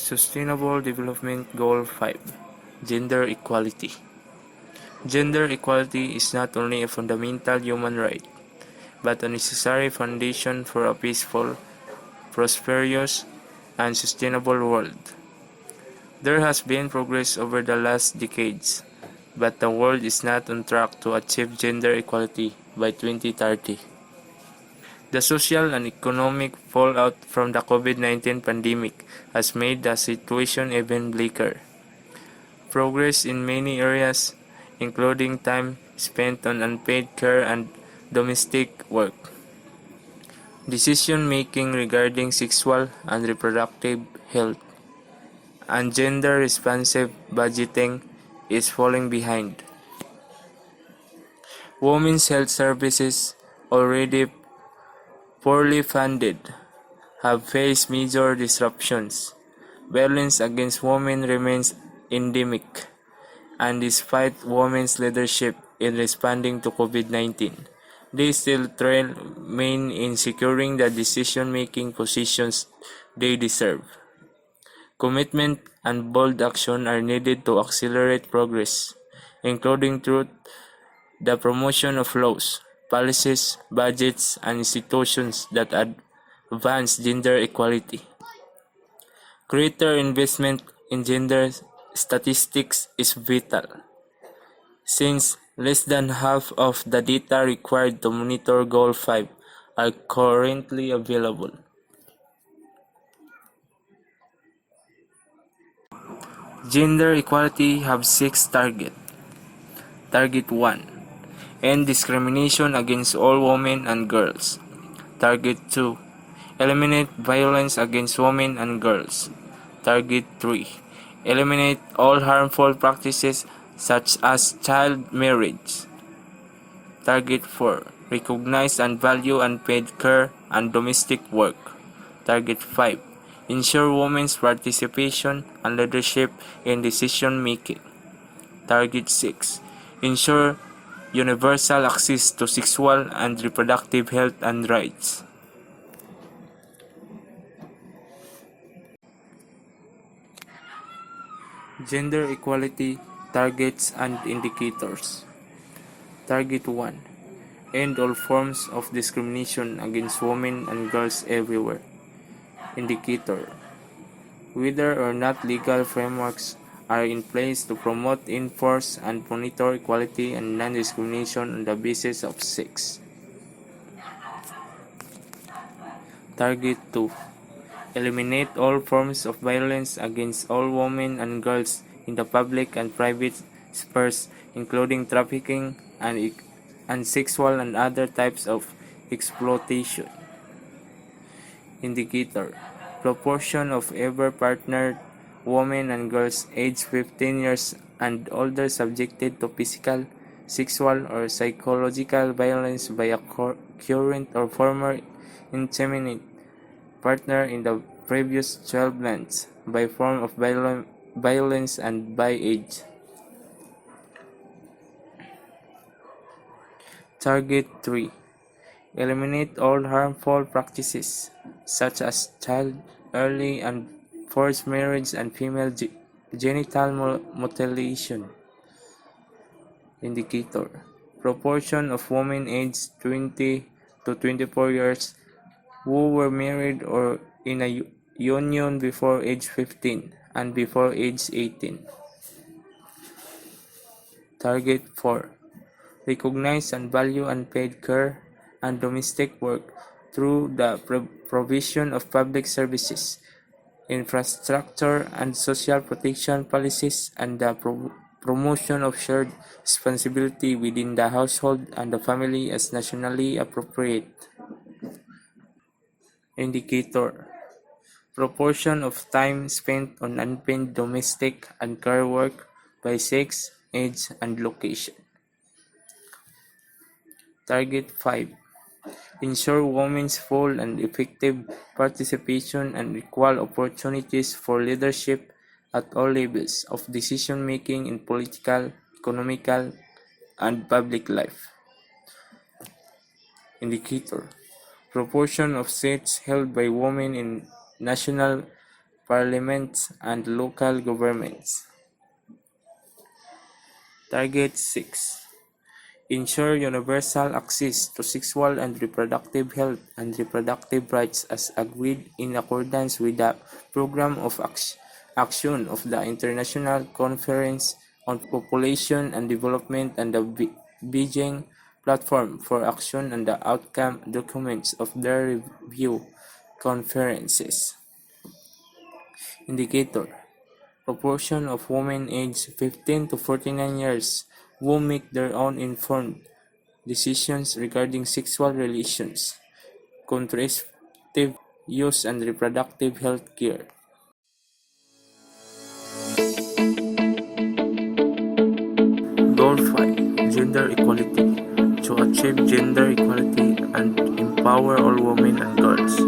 Sustainable Development Goal 5 Gender Equality. Gender equality is not only a fundamental human right, but a necessary foundation for a peaceful, prosperous, and sustainable world. There has been progress over the last decades, but the world is not on track to achieve gender equality by 2030. The social and economic fallout from the COVID-19 pandemic has made the situation even bleaker. Progress in many areas, including time spent on unpaid care and domestic work, decision making regarding sexual and reproductive health, and gender responsive budgeting is falling behind. Women's health services, already poorly funded, have faced major disruptions. Violence against women remains endemic, and despite women's leadership in responding to COVID-19, they still remain in securing the decision-making positions they deserve. Commitment and bold action are needed to accelerate progress, including through the promotion of laws, policies, budgets, and institutions that advance gender equality. Greater investment in gender statistics is vital, since less than half of the data required to monitor Goal 5 are currently available. Gender equality have 6 targets. Target 1. End discrimination against all women and girls. Target 2. Eliminate violence against women and girls. Target 3. Eliminate all harmful practices such as child marriage. Target 4. Recognize and value unpaid care and domestic work. Target 5. Ensure women's participation and leadership in decision making. Target 6. Ensure universal access to sexual and reproductive health and rights. Gender equality targets and indicators. Target 1. End all forms of discrimination against women and girls everywhere. Indicator. Whether or not legal frameworks are in place to promote, enforce, and monitor equality and non-discrimination on the basis of sex. Target 2. Eliminate all forms of violence against all women and girls in the public and private spheres, including trafficking and sexual and other types of exploitation. Indicator. Proportion of ever partnered women and girls aged 15 years and older subjected to physical, sexual, or psychological violence by a current or former intimate partner in the previous 12 months by form of violence and by age. Target 3. Eliminate all harmful practices such as child, early and forced marriage and female genital mutilation. Indicator. Proportion of women aged 20 to 24 years who were married or in a union before age 15 and before age 18. Target 4. Recognize and value unpaid care and domestic work through the provision of public services, infrastructure, and social protection policies, and the promotion of shared responsibility within the household and the family as nationally appropriate. Indicator. Proportion of time spent on unpaid domestic and care work by sex, age, and location. Target 5. Ensure women's full and effective participation and equal opportunities for leadership at all levels of decision making in political, economical, and public life. Indicator. Proportion of seats held by women in national parliaments, and local governments. Target 6. Ensure universal access to sexual and reproductive health and reproductive rights as agreed in accordance with the Program of Action of the International Conference on Population and Development and the Beijing Platform for Action and the outcome documents of their review conferences. Indicator: proportion of women aged 15 to 49 years who make their own informed decisions regarding sexual relations, contraceptive use and reproductive health care. Goal 5. Gender equality. To achieve gender equality and empower all women and girls.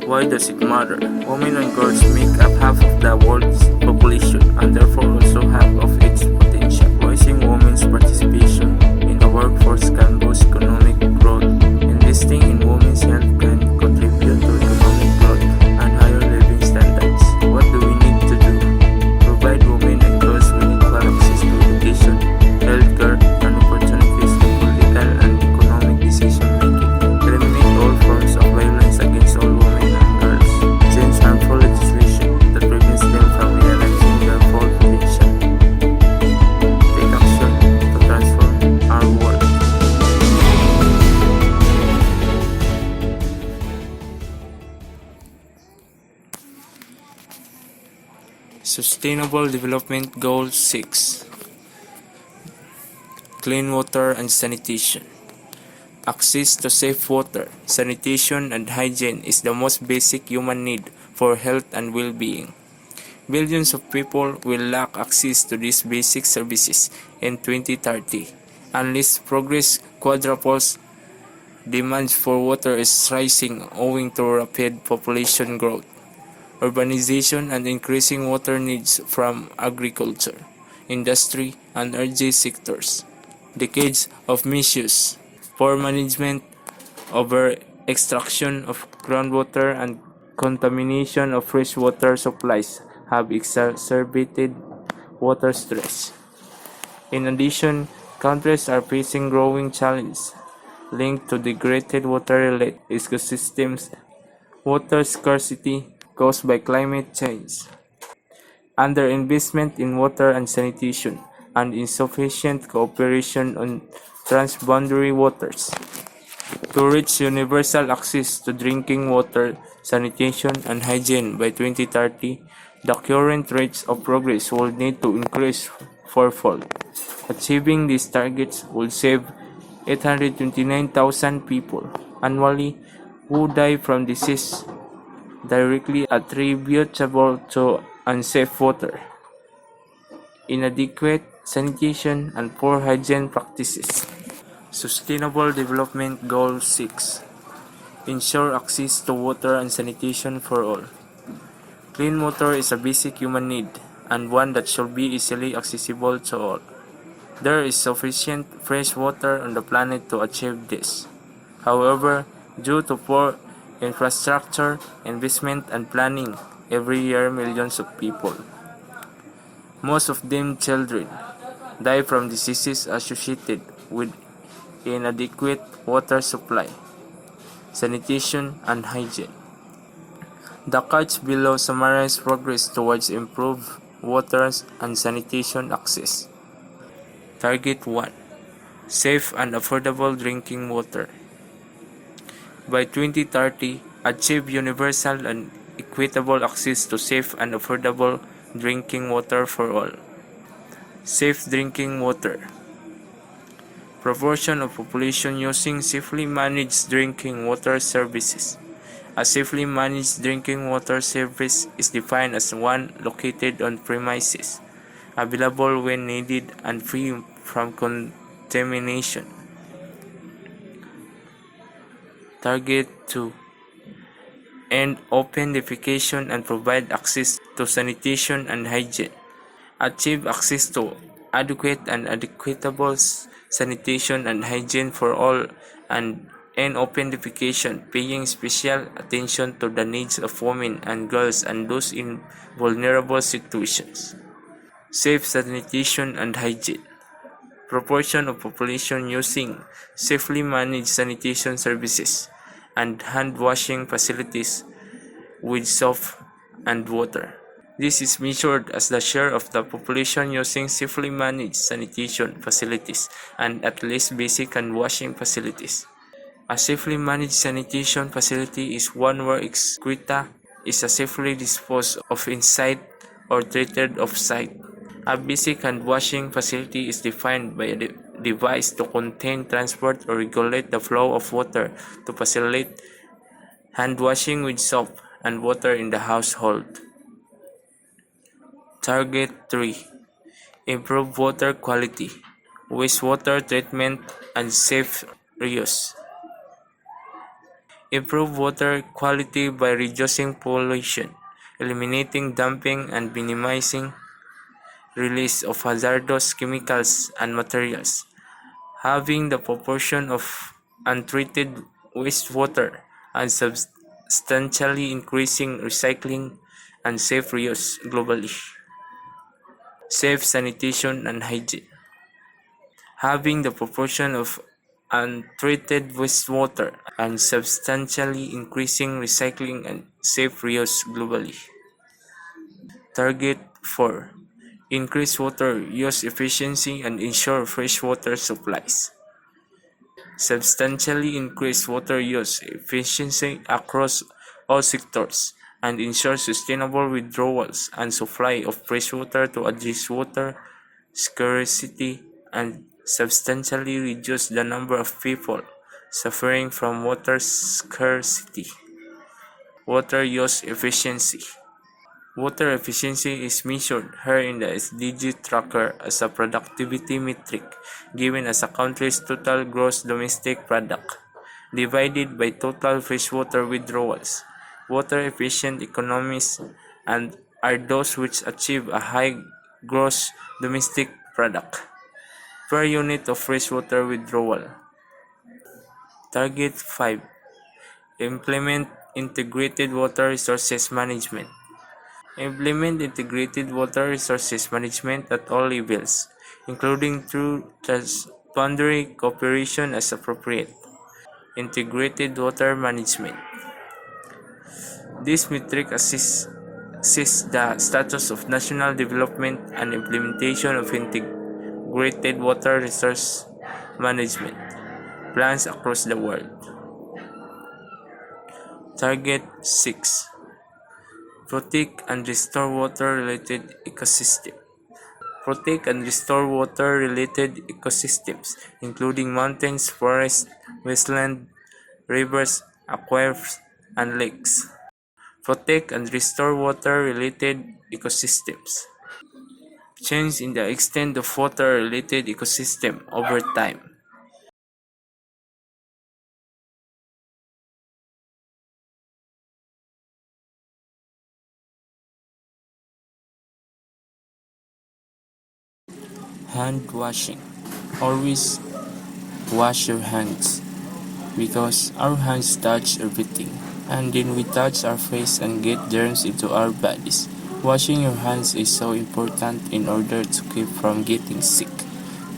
Why does it matter? Women and girls make up half of the world's population and therefore also half of its potential. Rising women's participation in the workforce can boost economic growth. Investing in women's health can contribute to economic growth and higher living standards. What do we need to do? Provide women and girls with equal access to education, healthcare, and opportunities in political and economic decision making. Eliminate all forms of violence against all women and girls. Change harmful legislation that prevents them from realizing their full potential. Take action to transform our world. Sustainable Development Goal 6. Clean water and sanitation. Access to safe water, sanitation, and hygiene is the most basic human need for health and well-being. Billions of people will lack access to these basic services in 2030 unless progress quadruples. Demand for water is rising owing to rapid population growth, urbanization, and increasing water needs from agriculture, industry, and energy sectors. Decades of misuse, poor management, over extraction of groundwater, and contamination of freshwater supplies have exacerbated water stress. In addition, countries are facing growing challenges linked to degraded water ecosystems, water scarcity caused by climate change, underinvestment in water and sanitation, and insufficient cooperation on transboundary waters. To reach universal access to drinking water, sanitation, and hygiene by 2030, the current rates of progress will need to increase fourfold. Achieving these targets will save 829,000 people annually who die from disease directly attributable to unsafe water, inadequate sanitation, and poor hygiene practices. Sustainable Development Goal 6. Ensure access to water and sanitation for all. Clean water is a basic human need and one that should be easily accessible to all. There is sufficient fresh water on the planet to achieve this. However, due to poor infrastructure, investment, and planning, every year millions of people, most of them children, die from diseases associated with inadequate water supply, sanitation, and hygiene. The charts below summarize progress towards improved water and sanitation access. Target 1. Safe and affordable drinking water. By 2030, achieve universal and equitable access to safe and affordable drinking water for all. Safe drinking water. Proportion of population using safely managed drinking water services. A safely managed drinking water service is defined as one located on premises, available when needed, and free from contamination. Target 2. End open defecation and provide access to sanitation and hygiene. Achieve access to adequate and equitable sanitation and hygiene for all and and open defecation, paying special attention to the needs of women and girls and those in vulnerable situations. Safe sanitation and hygiene. Proportion of population using safely managed sanitation services and hand washing facilities with soap and water. This is measured as the share of the population using safely managed sanitation facilities and at least basic hand washing facilities. A safely managed sanitation facility is one where excreta is safely disposed of inside or treated off-site. A basic hand washing facility is defined by a device to contain, transport, or regulate the flow of water to facilitate hand washing with soap and water in the household. Target 3. Improve water quality, wastewater treatment, and safe reuse. Improve water quality by reducing pollution, eliminating dumping, and minimizing release of hazardous chemicals and materials. Having the proportion of untreated wastewater and substantially increasing recycling and safe reuse globally. Safe sanitation and hygiene. Having the proportion of untreated wastewater and substantially increasing recycling and safe reuse globally. Target 4. Increase water use efficiency and ensure fresh water supplies. Substantially increase water use efficiency across all sectors and ensure sustainable withdrawals and supply of fresh water to address water scarcity and substantially reduce the number of people suffering from water scarcity. Water use efficiency. Water efficiency is measured here in the SDG tracker as a productivity metric given as a country's total gross domestic product divided by total freshwater withdrawals. Water efficient economies and are those which achieve a high gross domestic product per unit of freshwater withdrawal. Target 5. Implement integrated water resources management. Implement integrated water resources management at all levels, including through transboundary cooperation as appropriate. Integrated water management. This metric assists the status of national development and implementation of integrated water resource management plans across the world. Target 6. Protect and restore water-related ecosystem. Protect and restore water-related ecosystems, including mountains, forests, wasteland, rivers, aquifers, and lakes. Protect and restore water-related ecosystems. Change in the extent of water-related ecosystem over time. Hand washing. Always wash your hands because our hands touch everything and then we touch our face and get germs into our bodies. Washing your hands is so important in order to keep from getting sick.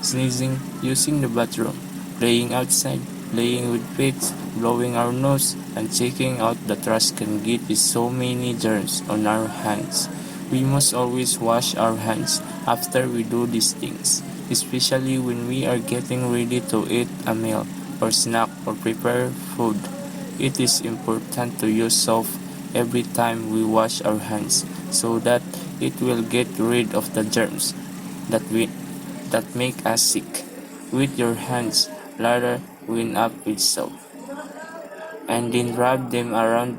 Sneezing, using the bathroom, playing outside, playing with pets, blowing our nose, and checking out the trash can get so many germs on our hands. We must always wash our hands after we do these things, especially when we are getting ready to eat a meal or snack or prepare food. It is important to use soap every time we wash our hands so that it will get rid of the germs that make us sick. With your hands, lather wind up with soap and then rub them around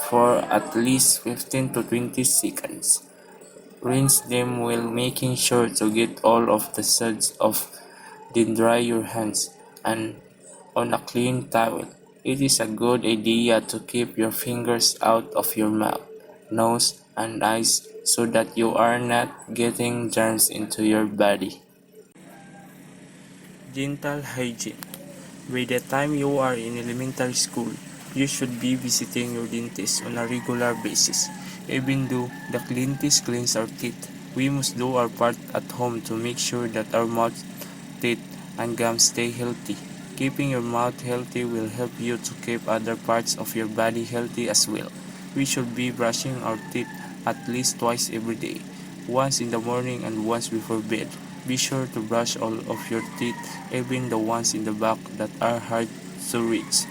for at least 15 to 20 seconds. Rinse them while making sure to get all of the suds off. Then dry your hands and on a clean towel. It is a good idea to keep your fingers out of your mouth, nose, and eyes so that you are not getting germs into your body. Dental hygiene. By the time you are in elementary school, you should be visiting your dentist on a regular basis. Even though the dentist cleans our teeth, we must do our part at home to make sure that our mouth, teeth, and gums stay healthy. Keeping your mouth healthy will help you to keep other parts of your body healthy as well. We should be brushing our teeth at least twice every day, once in the morning and once before bed. Be sure to brush all of your teeth, even the ones in the back that are hard to reach.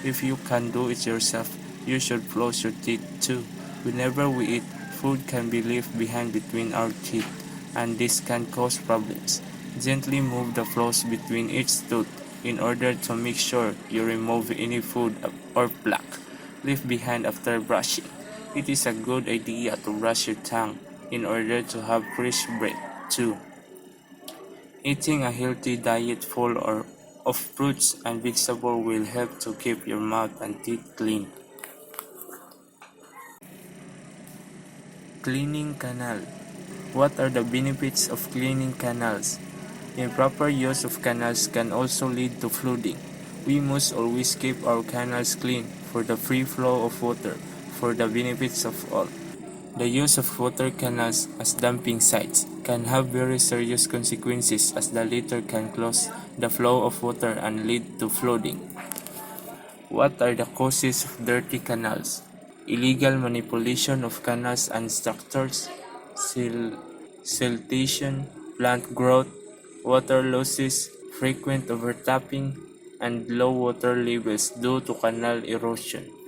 If you can do it yourself, you should floss your teeth too. Whenever we eat, food can be left behind between our teeth, and this can cause problems. Gently move the floss between each tooth in order to make sure you remove any food or plaque left behind after brushing. It is a good idea to brush your tongue in order to have fresh breath too. Eating a healthy diet full of fruits and vegetables will help to keep your mouth and teeth clean. Cleaning canal. What are the benefits of cleaning canals? Improper use of canals can also lead to flooding. We must always keep our canals clean for the free flow of water for the benefits of all. The use of water canals as dumping sites can have very serious consequences as the latter can close the flow of water and lead to flooding. What are the causes of dirty canals? Illegal manipulation of canals and structures, siltation, plant growth, water losses, frequent overtapping, and low water levels due to canal erosion.